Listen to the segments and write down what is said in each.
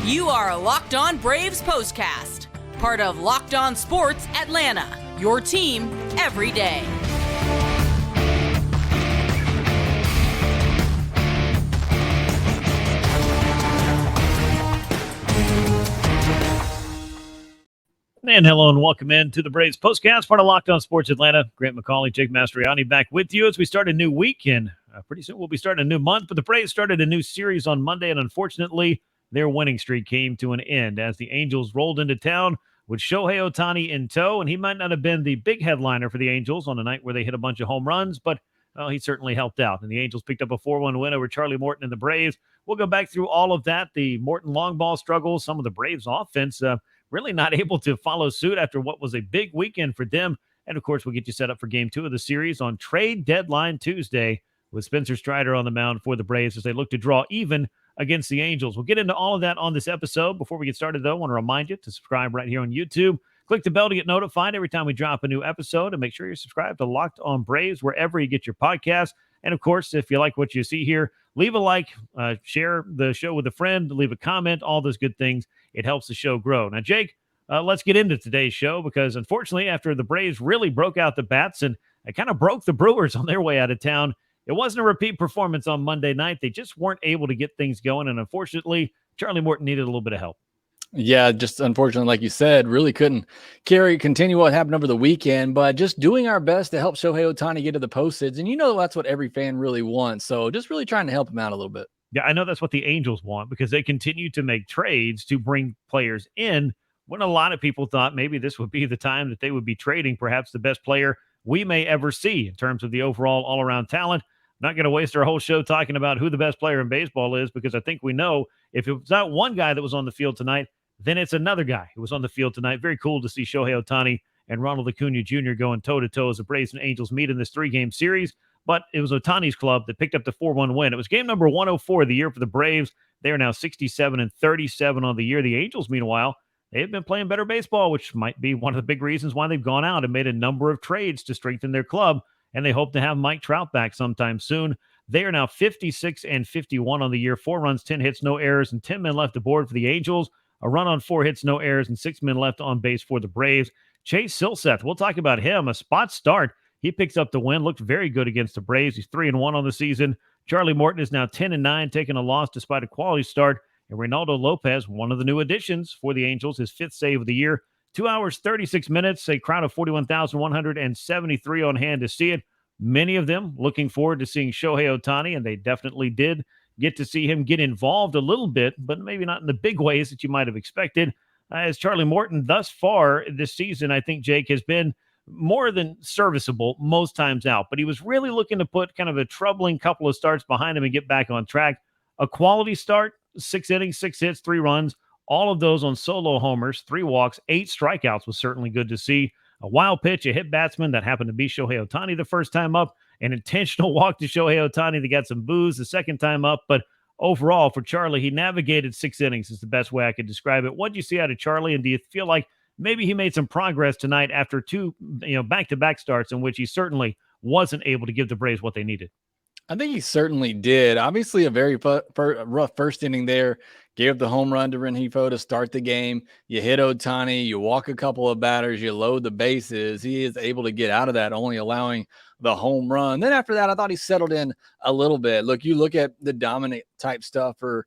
You are Locked On Braves POSTCAST, part of Locked On Sports Atlanta, your team every day. And hello and welcome in to the Braves POSTCAST, part of Locked On Sports Atlanta. Grant McAuley, Jake Mastroianni back with you as we start a new weekend. Pretty soon we'll be starting a new month, but the Braves started a new series on Monday, and unfortunately, their winning streak came to an end as the Angels rolled into town with Shohei Ohtani in tow, and he might not have been the big headliner for the Angels on a night where they hit a bunch of home runs, but he certainly helped out. And the Angels picked up a 4-1 win over Charlie Morton and the Braves. We'll go back through all of that, the Morton long ball struggles, some of the Braves offense really not able to follow suit after what was a big weekend for them. And, of course, we'll get you set up for Game 2 of the series on Trade Deadline Tuesday with Spencer Strider on the mound for the Braves as they look to draw even against the Angels. We'll get into all of that on this episode. Before we get started, though, I want to remind you to subscribe right here on YouTube. Click the bell to get notified every time we drop a new episode, and make sure you're subscribed to Locked On Braves wherever you get your podcasts. And, of course, if you like what you see here, leave a like, share the show with a friend, leave a comment, all those good things. It helps the show grow. Now, Jake, let's get into today's show because, unfortunately, after the Braves really broke out the bats and kind of broke the Brewers on their way out of town, it wasn't a repeat performance on Monday night. They just weren't able to get things going, and unfortunately, Charlie Morton needed a little bit of help. Yeah, just unfortunately, like you said, really couldn't continue what happened over the weekend, but just doing our best to help Shohei Ohtani get to the postseason. And you know that's what every fan really wants, so just really trying to help him out a little bit. Yeah, I know that's what the Angels want because they continue to make trades to bring players in when a lot of people thought maybe this would be the time that they would be trading perhaps the best player we may ever see in terms of the overall all-around talent. Not going to waste our whole show talking about who the best player in baseball is because I think we know if it's not one guy that was on the field tonight, then it's another guy who was on the field tonight. Very cool to see Shohei Ohtani and Ronald Acuna Jr. going toe-to-toe as the Braves and Angels meet in this three-game series. But it was Ohtani's club that picked up the 4-1 win. It was game number 104 of the year for the Braves. They are now 67-37 on the year. The Angels, meanwhile, they've been playing better baseball, which might be one of the big reasons why they've gone out and made a number of trades to strengthen their club. And they hope to have Mike Trout back sometime soon. They are now 56-51 on the year. 4 runs, 10 hits, no errors, and 10 men left aboard for the Angels. A run on 4 hits, no errors, and 6 men left on base for the Braves. Chase Silseth, we'll talk about him. A spot start. He picks up the win. Looked very good against the Braves. He's 3-1 on the season. Charlie Morton is now 10-9, taking a loss despite a quality start. And Reynaldo Lopez, one of the new additions for the Angels, his 5th save of the year. 2 hours, 36 minutes, a crowd of 41,173 on hand to see it. Many of them looking forward to seeing Shohei Ohtani, and they definitely did get to see him get involved a little bit, but maybe not in the big ways that you might have expected. As Charlie Morton thus far this season, I think, Jake, has been more than serviceable most times out, but he was really looking to put kind of a troubling couple of starts behind him and get back on track. A quality start, 6 innings, 6 hits, 3 runs, all of those on solo homers, 3 walks, 8 strikeouts was certainly good to see. A wild pitch, a hit batsman that happened to be Shohei Ohtani the first time up, an intentional walk to Shohei Ohtani that got some boos the second time up, but overall for Charlie, he navigated 6 innings is the best way I could describe it. What do you see out of Charlie, and do you feel like maybe he made some progress tonight after 2 back-to-back starts in which he certainly wasn't able to give the Braves what they needed? I think he certainly did. Obviously, a very rough first inning there. Gave the home run to Rengifo to start the game. You hit Ohtani. You walk a couple of batters. You load the bases. He is able to get out of that, only allowing the home run. Then after that, I thought he settled in a little bit. You look at the dominant type stuff for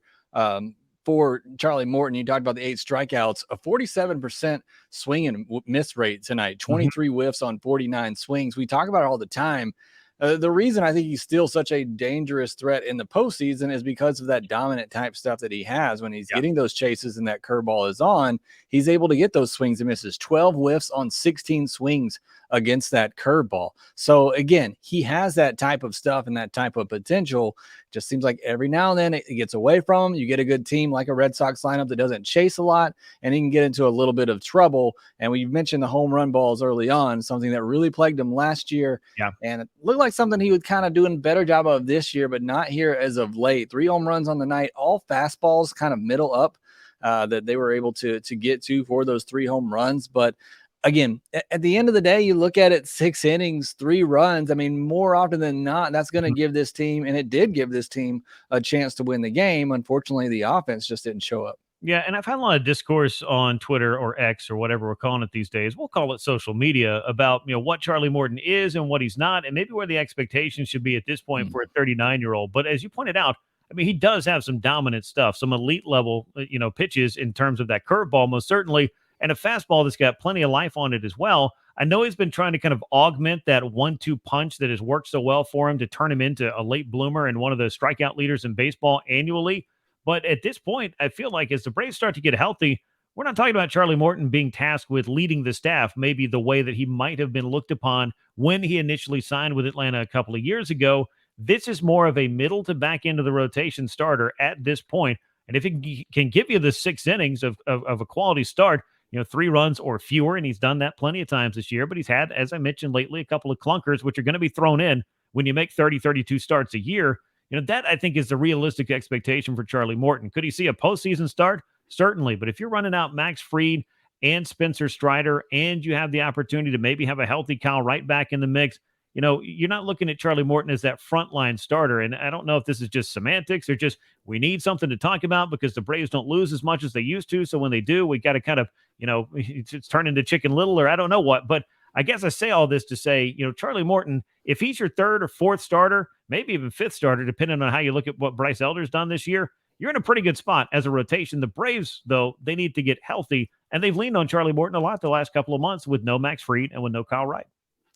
Charlie Morton. You talked about the 8 strikeouts, a 47% swing and miss rate tonight, 23 whiffs on 49 swings. We talk about it all the time. The reason I think he's still such a dangerous threat in the postseason is because of that dominant type stuff that he has. When he's getting those chases and that curveball is on, he's able to get those swings and misses. 12 whiffs on 16 swings against that curveball. So again, he has that type of stuff and that type of potential. Just seems like every now and then it gets away from him. You get a good team like a Red Sox lineup that doesn't chase a lot, and he can get into a little bit of trouble. And we mentioned the home run balls early on, something that really plagued him last year. Yeah. And it looked like something he would kind of do a better job of this year, but not here as of late. 3 home runs on the night, all fastballs kind of middle up that they were able to get to for those 3 home runs. But again, at the end of the day, you look at it, 6 innings, 3 runs. I mean, more often than not, that's going to give this team, and it did give this team a chance to win the game. Unfortunately, the offense just didn't show up. Yeah, and I've had a lot of discourse on Twitter or X or whatever we're calling it these days. We'll call it social media about what Charlie Morton is and what he's not, and maybe where the expectations should be at this point Mm. for a 39-year-old. But as you pointed out, I mean, he does have some dominant stuff, some elite level, pitches in terms of that curveball, most certainly, and a fastball that's got plenty of life on it as well. I know he's been trying to kind of augment that 1-2 punch that has worked so well for him to turn him into a late bloomer and one of the strikeout leaders in baseball annually. But at this point, I feel like as the Braves start to get healthy, we're not talking about Charlie Morton being tasked with leading the staff, maybe the way that he might have been looked upon when he initially signed with Atlanta a couple of years ago. This is more of a middle to back end of the rotation starter at this point. And if he can give you the 6 innings of a quality start, 3 runs or fewer, and he's done that plenty of times this year, but he's had, as I mentioned lately, a couple of clunkers, which are going to be thrown in when you make 30, 32 starts a year. That I think is the realistic expectation for Charlie Morton. Could he see a postseason start? Certainly. But if you're running out Max Fried and Spencer Strider, and you have the opportunity to maybe have a healthy Kyle Wright back in the mix, you're not looking at Charlie Morton as that frontline starter. And I don't know if this is just semantics or just we need something to talk about because the Braves don't lose as much as they used to. So when they do, we got to kind of, it's turned into Chicken Little or I don't know what. But I guess I say all this to say, Charlie Morton, if he's your third or fourth starter, maybe even fifth starter, depending on how you look at what Bryce Elder's done this year, you're in a pretty good spot as a rotation. The Braves, though, they need to get healthy, and they've leaned on Charlie Morton a lot the last couple of months with no Max Fried and with no Kyle Wright.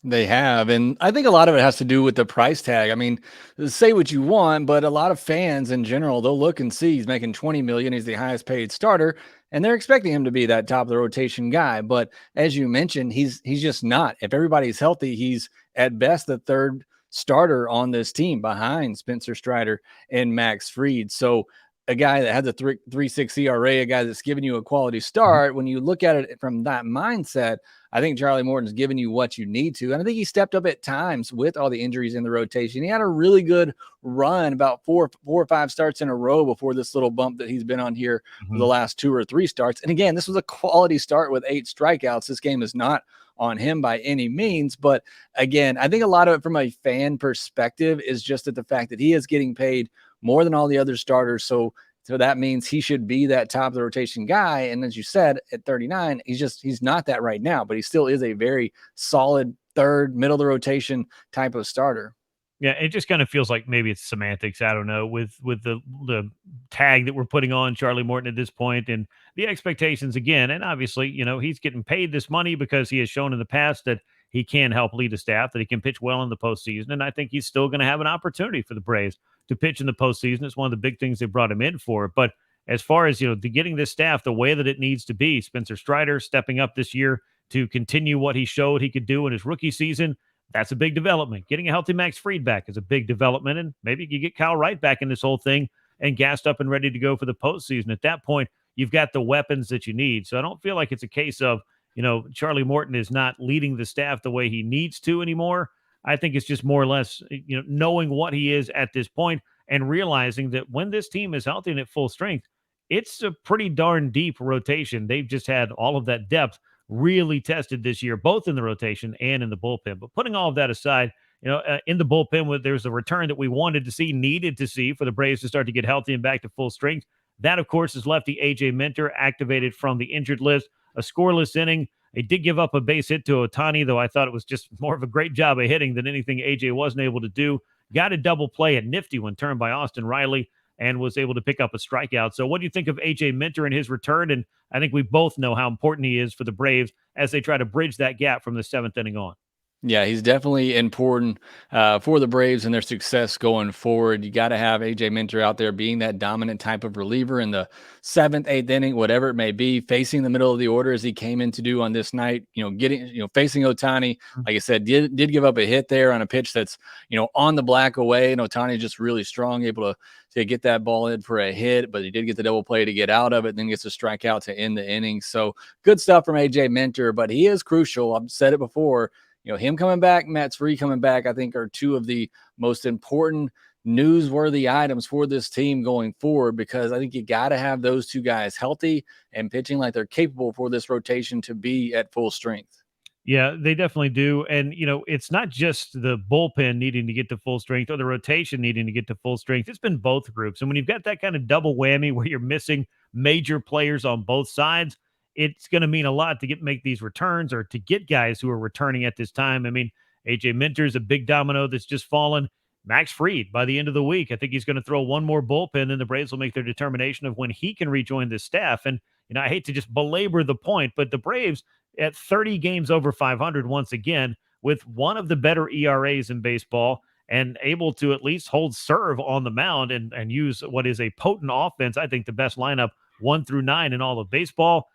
They have. And I think a lot of it has to do with the price tag. I mean, say what you want, but a lot of fans in general, they'll look and see he's making $20 million. He's the highest paid starter, and they're expecting him to be that top of the rotation guy. But as you mentioned, he's just not. If everybody's healthy, he's at best the third starter on this team behind Spencer Strider and Max Fried. So a guy that has a 3.6 ERA, a guy that's giving you a quality start, when you look at it from that mindset, I think Charlie Morton's giving you what you need to. And I think he stepped up at times with all the injuries in the rotation. He had a really good run, about four or five starts in a row before this little bump that he's been on here for the last 2 or 3 starts. And again, this was a quality start with 8 strikeouts. This game is not on him by any means. But again, I think a lot of it from a fan perspective is just at the fact that he is getting paid more than all the other starters. So that means he should be that top of the rotation guy. And as you said, at 39, he's not that right now, but he still is a very solid third, middle of the rotation type of starter. Yeah, it just kind of feels like maybe it's semantics. I don't know, with the tag that we're putting on Charlie Morton at this point and the expectations again. And obviously, he's getting paid this money because he has shown in the past that he can help lead a staff, that he can pitch well in the postseason. And I think he's still going to have an opportunity for the Braves to pitch in the postseason. It's one of the big things they brought him in for. But as far as, the getting this staff the way that it needs to be, Spencer Strider stepping up this year to continue what he showed he could do in his rookie season, that's a big development. Getting a healthy Max Fried back is a big development. And maybe you get Kyle Wright back in this whole thing and gassed up and ready to go for the postseason. At that point, you've got the weapons that you need. So I don't feel like it's a case of, Charlie Morton is not leading the staff the way he needs to anymore. I think it's just more or less, knowing what he is at this point and realizing that when this team is healthy and at full strength, it's a pretty darn deep rotation. They've just had all of that depth really tested this year, both in the rotation and in the bullpen. But putting all of that aside, in the bullpen, there's a return that we wanted to see, needed to see for the Braves to start to get healthy and back to full strength. That, of course, is lefty A.J. Minter, activated from the injured list. A scoreless inning. They did give up a base hit to Ohtani, though I thought it was just more of a great job of hitting than anything AJ wasn't able to do. Got a double play at nifty one turned by Austin Riley and was able to pick up a strikeout. So what do you think of AJ Minter and his return? And I think we both know how important he is for the Braves as they try to bridge that gap from the 7th inning on. Yeah, he's definitely important for the Braves and their success going forward. You got to have AJ Minter out there being that dominant type of reliever in the 7th, 8th inning, whatever it may be, facing the middle of the order as he came in to do on this night. Facing Ohtani, like I said, did give up a hit there on a pitch that's on the black away, and Ohtani just really strong, able to get that ball in for a hit, but he did get the double play to get out of it, then gets a strikeout to end the inning. So good stuff from AJ Minter, but he is crucial. I've said it before. Him coming back, Matt Fried coming back, I think are 2 of the most important newsworthy items for this team going forward, because I think you got to have those 2 guys healthy and pitching like they're capable for this rotation to be at full strength. Yeah, they definitely do. And, it's not just the bullpen needing to get to full strength or the rotation needing to get to full strength. It's been both groups. And when you've got that kind of double whammy where you're missing major players on both sides, it's going to mean a lot to make these returns or to get guys who are returning at this time. I mean, AJ Minter's a big domino that's just fallen. Max Fried, by the end of the week, I think he's going to throw one more bullpen, and the Braves will make their determination of when he can rejoin the staff. And, I hate to just belabor the point, but the Braves at 30 games over 500 once again, with one of the better ERAs in baseball and able to at least hold serve on the mound and use what is a potent offense. I think the best lineup 1 through 9 in all of baseball.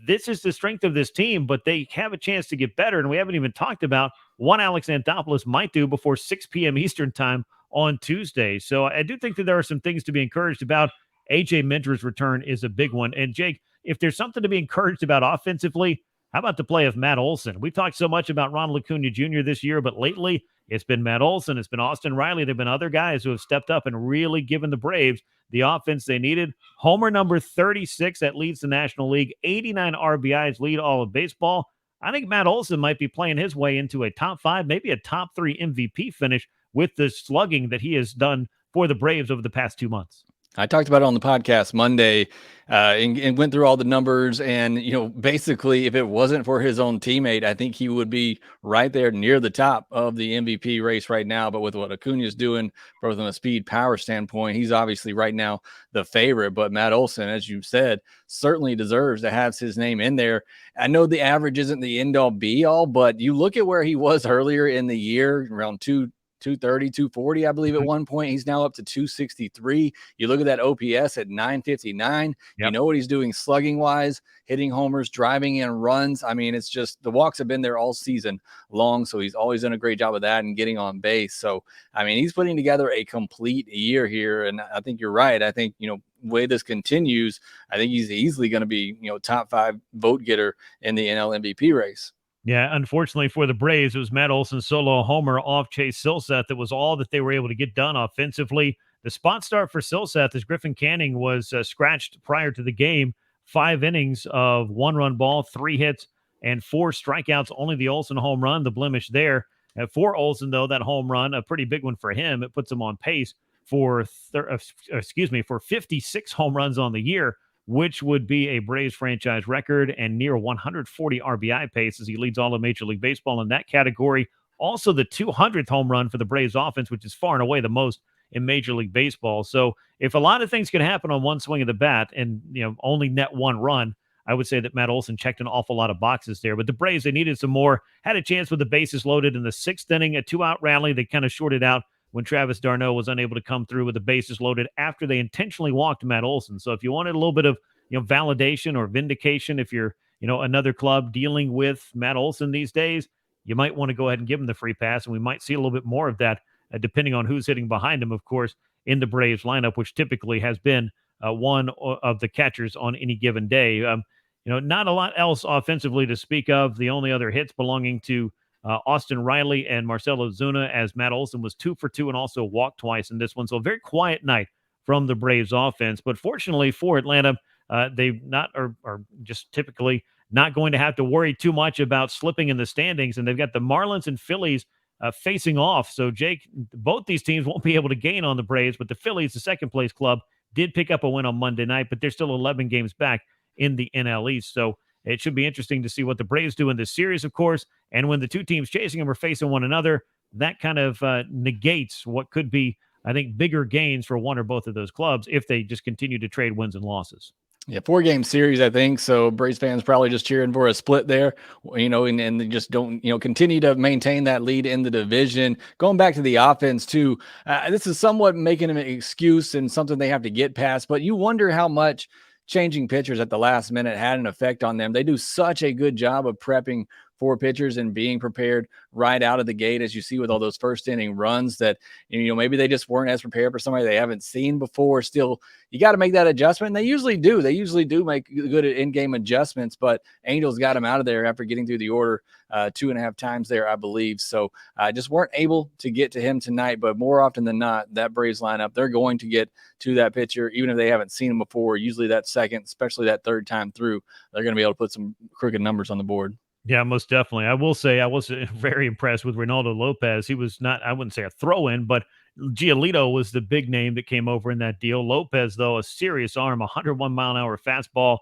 This is the strength of this team, but they have a chance to get better. And we haven't even talked about what Alex Anthopoulos might do before 6 p.m. Eastern time on Tuesday. So I do think that there are some things to be encouraged about. AJ Minter's return is a big one. And Jake, if there's something to be encouraged about offensively, how about the play of Matt Olson? We've talked so much about Ronald Acuna Jr. this year, but lately it's been Matt Olson, it's been Austin Riley. There have been other guys who have stepped up and really given the Braves the offense they needed. Homer number 36 that leads the National League, 89 RBIs lead all of baseball. I think Matt Olson might be playing his way into a top 5, maybe a top 3 MVP finish with the slugging that he has done for the Braves over the past 2 months. I talked about it on the podcast Monday and went through all the numbers. And, basically, if it wasn't for his own teammate, I think he would be right there near the top of the MVP race right now. But with what Acuna is doing, both from a speed power standpoint, he's obviously right now the favorite. But Matt Olson, as you said, certainly deserves to have his name in there. I know the average isn't the end all be all, but you look at where he was earlier in the year, around 230, 240, I believe at one point. He's now up to 263. You look at that OPS at 959. Yep. You know what he's doing slugging wise, hitting homers, driving in runs. I mean, it's just the walks have been there all season long. So he's always done a great job of that and getting on base. So, I mean, he's putting together a complete year here. And I think you're right. I think, the way this continues, I think he's easily going to be, top 5 vote getter in the NL MVP race. Yeah, unfortunately for the Braves, it was Matt Olson's solo homer off Chase Silseth that was all that they were able to get done offensively. The spot start for Silseth as Griffin Canning was scratched prior to the game. 5 innings of 1-run ball, 3 hits, and 4 strikeouts. Only the Olson home run, the blemish there. For Olson, though, that home run, a pretty big one for him. It puts him on pace for 56 home runs on the year, which would be a Braves franchise record and near 140 RBI pace as he leads all of Major League Baseball in that category. Also the 200th home run for the Braves offense, which is far and away the most in Major League Baseball. So if a lot of things can happen on one swing of the bat and, only net 1 run, I would say that Matt Olson checked an awful lot of boxes there. But the Braves, they needed some more, had a chance with the bases loaded in the 6th inning, a 2-out rally. They kind of shorted out when Travis d'Arnaud was unable to come through with the bases loaded after they intentionally walked Matt Olson. So if you wanted a little bit of validation or vindication, if you're another club dealing with Matt Olson these days, you might want to go ahead and give him the free pass, and we might see a little bit more of that depending on who's hitting behind him, of course, in the Braves lineup, which typically has been one of the catchers on any given day. Not a lot else offensively to speak of. The only other hits belonging to Austin Riley and Marcell Ozuna, as Matt Olson was 2 for 2 and also walked twice in this one. So a very quiet night from the Braves offense. But fortunately for Atlanta, they are just typically not going to have to worry too much about slipping in the standings. And they've got the Marlins and Phillies facing off. So, Jake, both these teams won't be able to gain on the Braves, but the Phillies, the second place club, did pick up a win on Monday night, but they're still 11 games back in the NL East. So it should be interesting to see what the Braves do in this series, of course. And when the two teams chasing them are facing one another, that kind of negates what could be, I think, bigger gains for one or both of those clubs if they just continue to trade wins and losses. Yeah, 4-game series, I think. So Braves fans probably just cheering for a split there, and they just don't, continue to maintain that lead in the division. Going back to the offense too, this is somewhat making an excuse and something they have to get past, but you wonder how much changing pitchers at the last minute had an effect on them. They do such a good job of prepping for pitchers and being prepared right out of the gate, as you see with all those first inning runs that, maybe they just weren't as prepared for somebody they haven't seen before. Still, you got to make that adjustment. And they usually do make good in-game adjustments, but Angels got him out of there after getting through the order 2.5 times there, I believe. So just weren't able to get to him tonight, but more often than not, that Braves lineup, they're going to get to that pitcher, even if they haven't seen him before. Usually that second, especially that third time through, they're going to be able to put some crooked numbers on the board. Yeah, most definitely. I will say I was very impressed with Reynaldo Lopez. He was not, I wouldn't say a throw-in, but Giolito was the big name that came over in that deal. Lopez, though, a serious arm, 101-mile-an-hour fastball.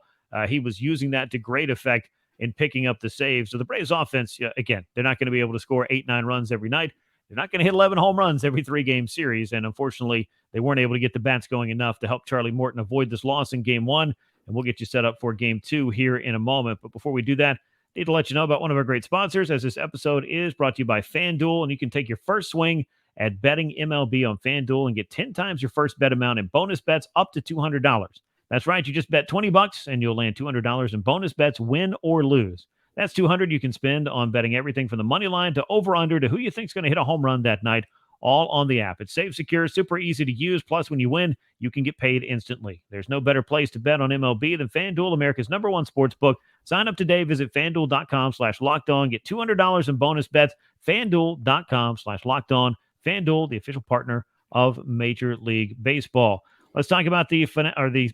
He was using that to great effect in picking up the saves. So the Braves offense, yeah, again, they're not going to be able to score 8-9 runs every night. They're not going to hit 11 home runs every 3-game series. And unfortunately, they weren't able to get the bats going enough to help Charlie Morton avoid this loss in Game 1. And we'll get you set up for Game 2 here in a moment. But before we do that, need to let you know about one of our great sponsors, as this episode is brought to you by FanDuel, and you can take your first swing at betting MLB on FanDuel and get 10 times your first bet amount in bonus bets up to $200. That's right, you just bet $20 and you'll land $200 in bonus bets, win or lose. That's $200 you can spend on betting everything from the money line to over/under to who you think is going to hit a home run that night, all on the app. It's safe, secure, super easy to use. Plus, when you win, you can get paid instantly. There's no better place to bet on MLB than FanDuel, America's #1 sports book. Sign up today. Visit FanDuel.com/lockedon. Get $200 in bonus bets. FanDuel.com/lockedon. FanDuel, the official partner of Major League Baseball. Let's talk about the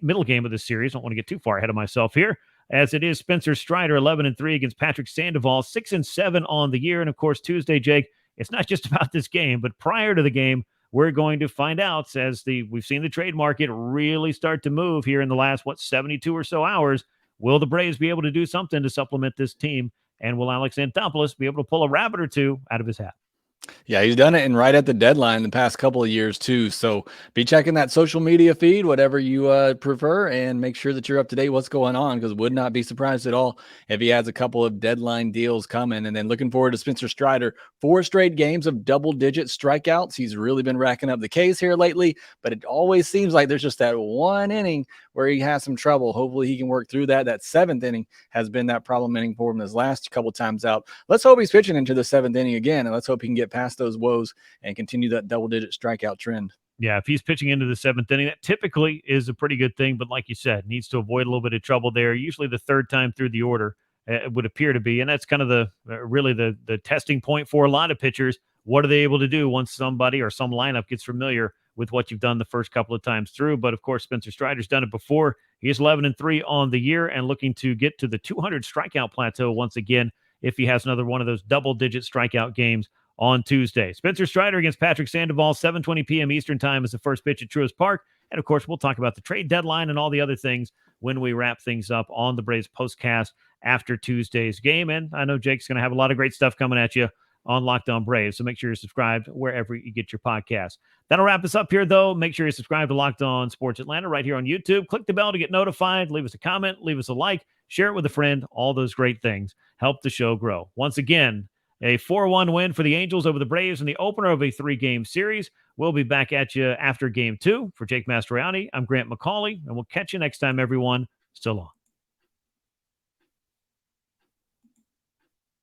middle game of the series. I don't want to get too far ahead of myself here, as it is Spencer Strider, 11-3 against Patrick Sandoval, 6-7 on the year. And of course, Tuesday, Jake, it's not just about this game, but prior to the game, we're going to find out, as we've seen the trade market really start to move here in the last, 72 or so hours. Will the Braves be able to do something to supplement this team? And will Alex Anthopoulos be able to pull a rabbit or two out of his hat? Yeah, he's done it and right at the deadline the past couple of years too. So be checking that social media feed, whatever you prefer, and make sure that you're up to date what's going on, because would not be surprised at all if he has a couple of deadline deals coming. And then looking forward to Spencer Strider, 4 straight games of double-digit strikeouts. He's really been racking up the Ks here lately, but it always seems like there's just that one inning where he has some trouble. Hopefully he can work through that. That 7th inning has been that problem inning for him his last couple times out. Let's hope he's pitching into the 7th inning again, and let's hope he can get past those woes and continue that double-digit strikeout trend. Yeah, if he's pitching into the 7th inning, that typically is a pretty good thing. But like you said, needs to avoid a little bit of trouble there. Usually the 3rd time through the order would appear to be. And that's kind of really the testing point for a lot of pitchers. What are they able to do once somebody or some lineup gets familiar with what you've done the first couple of times through? But of course, Spencer Strider's done it before. He's 11-3 on the year and looking to get to the 200 strikeout plateau once again if he has another one of those double-digit strikeout games on Tuesday. Spencer Strider against Patrick Sandoval, 7:20 p.m. Eastern Time is the first pitch at Truist Park. And of course, we'll talk about the trade deadline and all the other things when we wrap things up on the Braves postcast after Tuesday's game. And I know Jake's going to have a lot of great stuff coming at you on Locked On Braves, so make sure you're subscribed wherever you get your podcast. That'll wrap us up here, though. Make sure you subscribe to Locked On Sports Atlanta right here on YouTube. Click the bell to get notified. Leave us a comment. Leave us a like. Share it with a friend. All those great things help the show grow. Once again, a 4-1 win for the Angels over the Braves in the opener of a 3-game series. We'll be back at you after Game 2. For Jake Mastroianni, I'm Grant McAuley, and we'll catch you next time, everyone. So long.